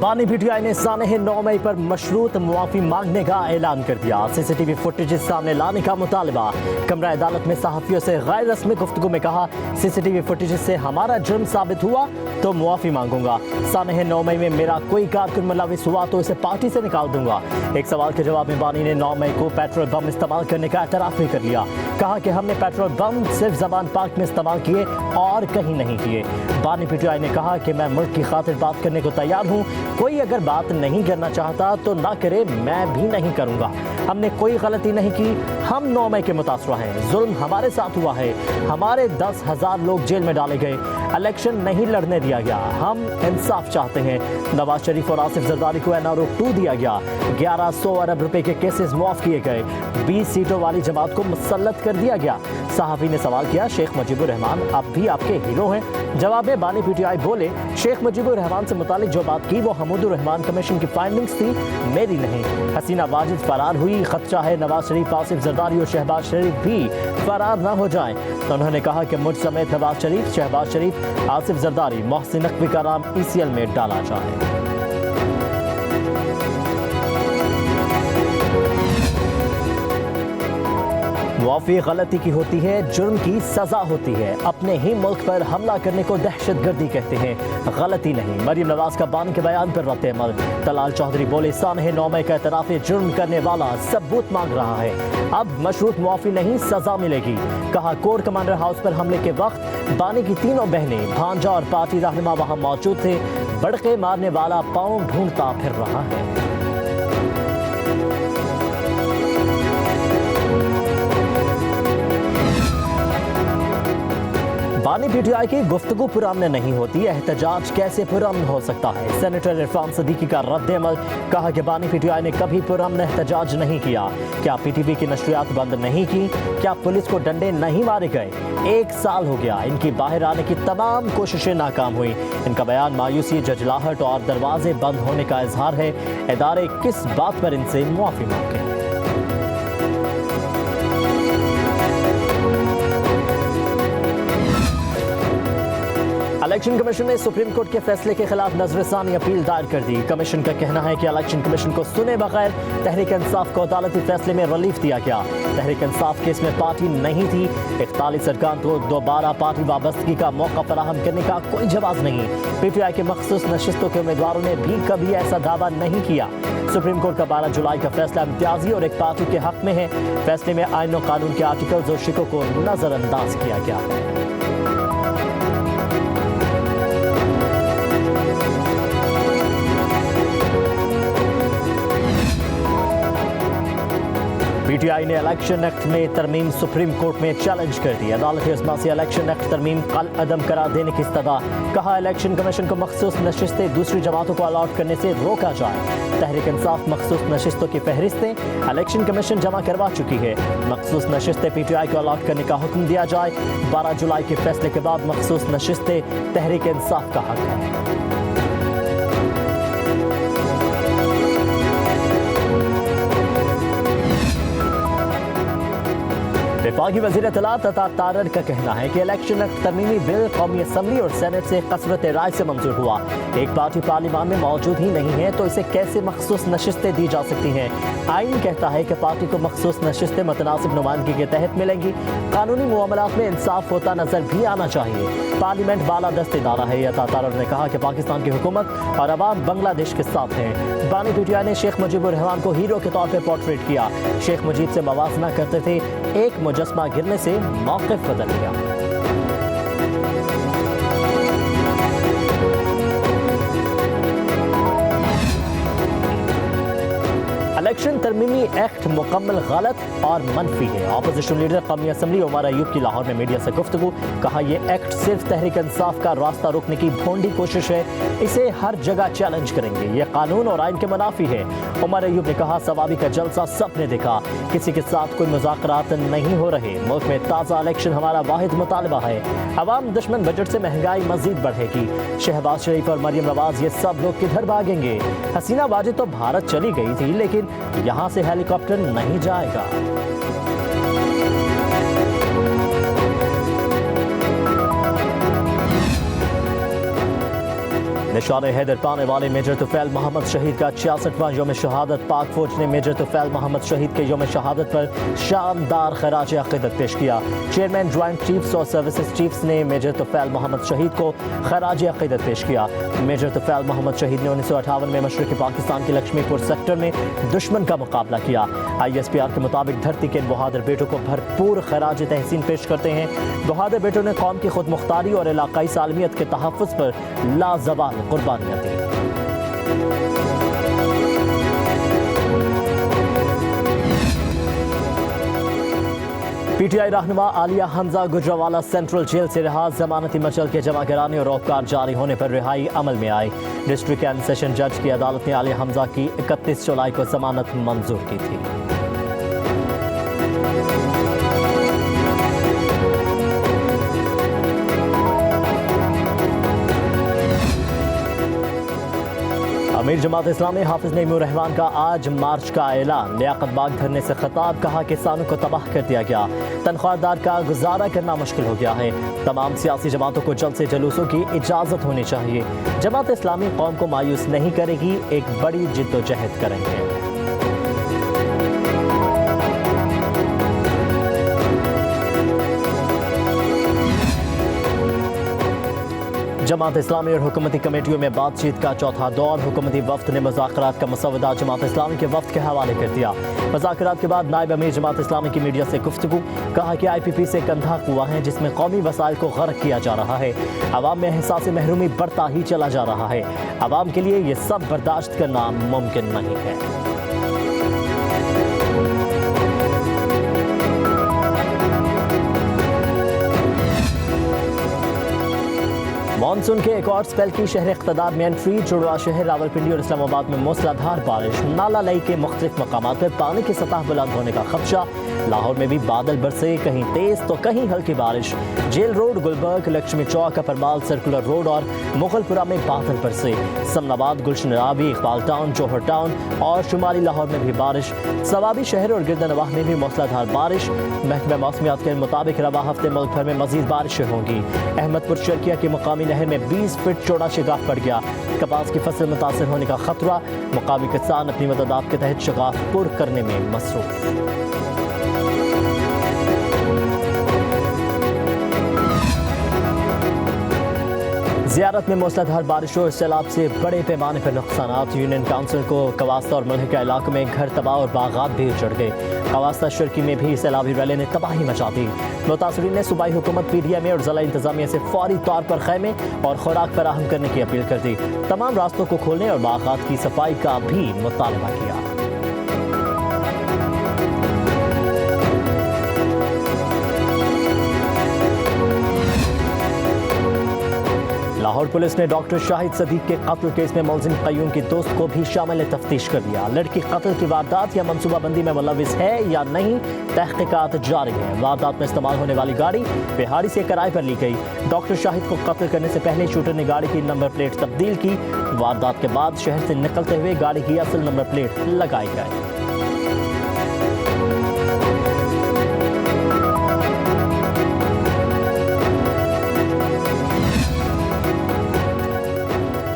बानी पीटीआई ने सानह 9 मई पर मशरूत मुआफ़ी मांगने का ऐलान कर दिया। सीसीटीवी फुटेज सामने लाने का मुतालबा। कमरा अदालत में सहाफ़ियों से गैर रस्मी गुफ्तगू में कहा, सीसीटीवी फुटेज से हमारा जुर्म साबित हुआ तो मुआफ़ी मांगूंगा। सानह 9 मई में मेरा कोई कारकुन मुलविस हुआ तो इसे पार्टी से निकाल दूंगा। एक सवाल के जवाब में बानी ने 9 मई को पेट्रोल बम इस्तेमाल करने का एतराफ़ भी कर लिया। कहा कि हमने पेट्रोल बम सिर्फ ज़बान पार्क में इस्तेमाल किए और कहीं नहीं किए। बानी पीटीआई ने कहा कि मैं मुल्क की खातिर बात करने को तैयार हूँ। कोई अगर बात नहीं करना चाहता तो ना करे, मैं भी नहीं करूँगा। हमने कोई गलती नहीं की। हम 9 मई के मुतासरा हैं। जुल्म हमारे साथ हुआ है। हमारे 10,000 लोग जेल में डाले गए। इलेक्शन नहीं लड़ने दिया गया। हम इंसाफ चाहते हैं। नवाज शरीफ और आसिफ जरदारी को NRO 2 दिया गया। 1100 अरब रुपए के केसेस मुआफ किए गए। 20 सीटों वाली जमात को मुसल्लत कर दिया गया। सहाफ़ी ने सवाल किया, शेख मुजीबुर रहमान अब भी आपके हीरो हैं? जवाब में बानी पीटीआई बोले, शेख मुजीबुर रहमान से मुतालिक जो बात की वो हमूदुर रहमान कमीशन की फाइंडिंग्स थी, मेरी नहीं। हसीना वाजिद फरार हुई। खदशा है नवाज शरीफ, आसिफ जरदारी और शहबाज शरीफ भी फरार ना हो जाएं। तो उन्होंने कहा कि मुझ समेत नवाज शरीफ, शहबाज शरीफ, आसिफ जरदारी, मोहसिन नकवी का नाम ECL में डाला जाए। मुआफ़ी गलती की होती है, जुर्म की सज़ा होती है। अपने ही मुल्क पर हमला करने को दहशतगर्दी कहते हैं, गलती नहीं। मरीम नवाज का बानी के बयान पर रद्द अमल। तलाल चौधरी बोले, सानह 9 मई का एतराफ़ जुर्म करने वाला सबूत मांग रहा है। अब मशरूत मुआफ़ी नहीं, सज़ा मिलेगी। कहा, कोर कमांडर हाउस पर हमले के वक्त बानी की तीनों बहनें, भांजा और पार्टी रहनुमा वहाँ मौजूद थे। बड़के मारने वाला पाँव ढूंढता फिर रहा है। बानी पीटीआई की गुफ्तगू पुरअमन नहीं होती, एहतजाज कैसे पुरअमन हो सकता है? सेनेटर इरफान सदीकी का रद्द अमल। कहा कि बानी पीटीआई ने कभी पुरअमन एहतजाज नहीं किया। क्या PTV की नशरियात बंद नहीं की? क्या पुलिस को डंडे नहीं मारे गए? 1 साल हो गया, इनकी बाहर आने की तमाम कोशिशें नाकाम हुई। इनका बयान मायूसी, जजलाहट और दरवाजे बंद होने का इजहार है। इदारे किस बात पर इनसे मुआफ़ी मांगे? इलेक्शन कमीशन ने सुप्रीम कोर्ट के फैसले के खिलाफ नजरसानी अपील दायर कर दी। कमीशन का कहना है कि इलेक्शन कमीशन को सुने बगैर तहरीक इंसाफ को अदालती फैसले में रिलीफ दिया गया। तहरीक इंसाफ केस में पार्टी नहीं थी। 41 अरकान को दोबारा पार्टी वाबस्तगी का मौका फराहम करने का कोई जवाब नहीं। PTI के मखसूस नशिस्तों के उम्मीदवारों ने भी कभी ऐसा दावा नहीं किया। सुप्रीम कोर्ट का 12 जुलाई का फैसला इम्तियाजी और एक पार्टी के हक में है। फैसले में आईन और कानून के आर्टिकल्स और शिकों को नजरअंदाज किया गया है। PTI ने इलेक्शन एक्ट में तरमीम सुप्रीम कोर्ट में चैलेंज कर दी। अदालत उस्मा से इलेक्शन एक्ट तरमीम कल अदम करार देने की इस्तदा। कहा, इलेक्शन कमीशन को मखसूस नशिस्तें दूसरी जमातों को अलॉट करने से रोका जाए। तहरीक इंसाफ मखसूस नशिस्तों की फहरिस्तें इलेक्शन कमीशन जमा करवा चुकी है। मखसूस नशिस्तें PTI को अलॉट करने का हुक्म दिया जाए। 12 जुलाई के फैसले के बाद मखसूस नशिस्तें तहरीक इंसाफ का हक है। वफाकी वज़ीर इत्तलात अता तारर का कहना है कि इलेक्शन एक्ट तरमीमी बिल कौमी असम्बली और सेनेट से कसरत राय से मंजूर हुआ। एक पार्टी पार्लियामान में मौजूद ही नहीं है तो इसे कैसे मखसूस नशिस्तें दी जा सकती हैं? आइन कहता है कि पार्टी को मखसूस नशिस्तें मुतनासिब नुमाइंदगी के तहत मिलेंगी। कानूनी मामलात में इंसाफ होता नजर भी आना चाहिए। पार्लियामेंट बालादस्त इदारा है। अता तारर ने कहा कि पाकिस्तान की हुकूमत और अवाम बांग्लादेश के साथ हैं। बानी पीटीआई ने शेख मुजीबुर रहमान को हीरो के तौर पर पोर्ट्रेट किया। शेख मुजीब से मवाजना करते थे, एक मुजस्मा गिरने से मौक़िफ़ बदल गया। इलेक्शन तरमीमी एक्ट मुकम्मल गलत और मनफी है। अपोजिशन लीडर कौमी असम्बली उमर अयूब की लाहौर में मीडिया से गुफ्तगू। कहा, यह एक्ट सिर्फ तहरीक इंसाफ का रास्ता रोकने की भोंडी कोशिश है। इसे हर जगह चैलेंज करेंगे। यह कानून और आइन के मुनाफी है। उमर अयूब ने कहा, सवाबी का जलसा सबने देखा, किसी के साथ कोई मुज़ाकरात नहीं हो रहे। मुल्क में ताज़ा इलेक्शन हमारा वाहिद मुतालबा है। अवाम दुश्मन बजट से महंगाई मजीद बढ़ेगी। शहबाज शरीफ और मरीम नवाज ये सब लोग किधर भागेंगे? हसीना वाजिद तो भारत चली गई थी, लेकिन यहाँ से हेलीकॉप्टर नहीं जाएगा। शान हैदर पाने वाले मेजर तुफैल मोहम्मद शहीद का 66वां यौम शहादत। पाक फौज ने मेजर तुफैल मोहम्मद शहीद के यौम शहादत पर शानदार खराज अक़ीदत पेश किया। चेयरमैन ज्वाइंट चीफ्स और सर्विसेज चीफ्स ने मेजर तुफैल मोहम्मद शहीद को खराज अक़ीदत पेश किया। मेजर तुफैल मोहम्मद शहीद ने 1958 में मशरक़ी पाकिस्तान के लक्ष्मीपुर सेक्टर में दुश्मन का मुकाबला किया। ISPR के मुताबिक धरती के बहादुर बेटों को भरपूर खराज तहसीन पेश करते हैं। बहादुर बेटों ने कौम की खुद मुख्तारी और इलाकाई सालमियत के तहफ़्फ़ुज़ पर लाजवाल कुर्बानियाँ दी। PTI रहनुमा आलिया हमजा गुजरावाला सेंट्रल जेल से रिहा। जमानती मचल के जमा कराने और रोककार जारी होने पर रिहाई अमल में आई। डिस्ट्रिक्ट एंड सेशन जज की अदालत ने आलिया हमजा की 31 जुलाई को जमानत मंजूर की थी। अमीर जमात इस्लामी हाफिज नईमुर रहमान का आज मार्च का ऐलान। लियाकत बाग धरने से खिताब, कहा किसानों को तबाह कर दिया गया, तनख्वाहदार का गुजारा करना मुश्किल हो गया है। तमाम सियासी जमातों को जल्द से जुलूसों की इजाज़त होनी चाहिए। जमात इस्लामी कौम को मायूस नहीं करेगी, एक बड़ी जिद्दोजहद करेंगे। जमात इस्लामी और हुकूमती कमेटियों में बातचीत का चौथा दौर। हुकूमती वफ्द ने मुज़ाकरात का मसवदा जमात इस्लामी के वफ्द के हवाले कर दिया। मुज़ाकरात के बाद नायब अमीर जमात इस्लामी की मीडिया से गुफ्तगू, कहा कि IPP से कंधा कुआ है जिसमें कौमी वसाइल को गर्क किया जा रहा है। अवाम में एहसास महरूमी बढ़ता ही चला जा रहा है। अवाम के लिए ये सब बर्दाश्त करना मुमकिन नहीं है। मानसून के एक और स्पेल की शहर इक़्तिदार में एंट्री। जुड़वा शहर रावलपिंडी और इस्लामाबाद में मूसलाधार बारिश। नाला लई के मुख्तलिफ मकामात पर पानी की सतह बुलंद होने का खदशा। लाहौर में भी बादल बरसे, कहीं तेज तो कहीं हल्की बारिश। जेल रोड, गुलबर्ग, लक्ष्मी चौक, अपरमाल, सर्कुलर रोड और मुगलपुरा में बादल बरसे। समनाबाद, गुलशन रावी, इकबाल टाउन, जौहर टाउन और शुमाली लाहौर में भी बारिश। सवाबी शहर और गिरदनवाह में भी मूसलाधार बारिश। महकमा मौसमियात के मुताबिक रवा हफ्ते मुल्क भर में मजीद बारिशें होंगी। अहमदपुर शर्किया की मुकामी नहर में 20 फीट चौड़ा शिगाफ पड़ गया। कपास की फसल मुतासर होने का खतरा। मुकामी किसान अपनी मददात के तहत शिगाफ पुर करने में मसरूफ। ज़ियारत में मूसलाधार बारिशों और सैलाब से बड़े पैमाने पर नुकसानात। यूनियन काउंसिल को कवास्ता और मुल्हिका इलाकों में घर तबाह और बागात भी उजड़ गए। कवास्ता शर्की में भी सैलाबी रैली ने तबाही मचा दी। मुतासरीन ने सूबाई हुकूमत, PDMA और ज़िला इंतजामिया से फौरी तौर पर खैमे और खुराक फराहम करने की अपील कर दी। तमाम रास्तों को खोलने और बागात की सफाई का भी मुतालबा किया। लाहौर पुलिस ने डॉक्टर शाहिद सदीक के कत्ल केस में मुलजिम क़य्यूम की दोस्त को भी शामिल तफ्तीश कर दिया। लड़की कत्ल की वारदात या मनसूबाबंदी में मुलविस है या नहीं, तहकीकात जारी है। वारदात में इस्तेमाल होने वाली गाड़ी बिहाड़ी से किराए पर ली गई। डॉक्टर शाहिद को कत्ल करने से पहले शूटर ने गाड़ी की नंबर प्लेट तब्दील की। वारदात के बाद शहर से निकलते हुए गाड़ी की असल नंबर प्लेट लगाई गई।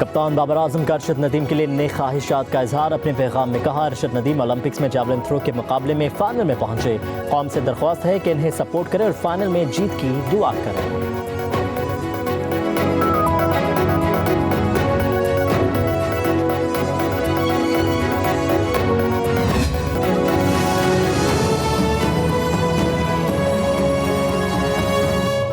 कप्तान बाबर आजम का अरशद नदीम के लिए नेक ख्वाहिशात का इजहार। अपने पैगाम में कहा, अरशद नदीम ओलंपिक्स में जैवलिन थ्रो के मुकाबले में फाइनल में पहुंचे। कौम से दरख्वास्त है कि इन्हें सपोर्ट करें और फाइनल में जीत की दुआ करें।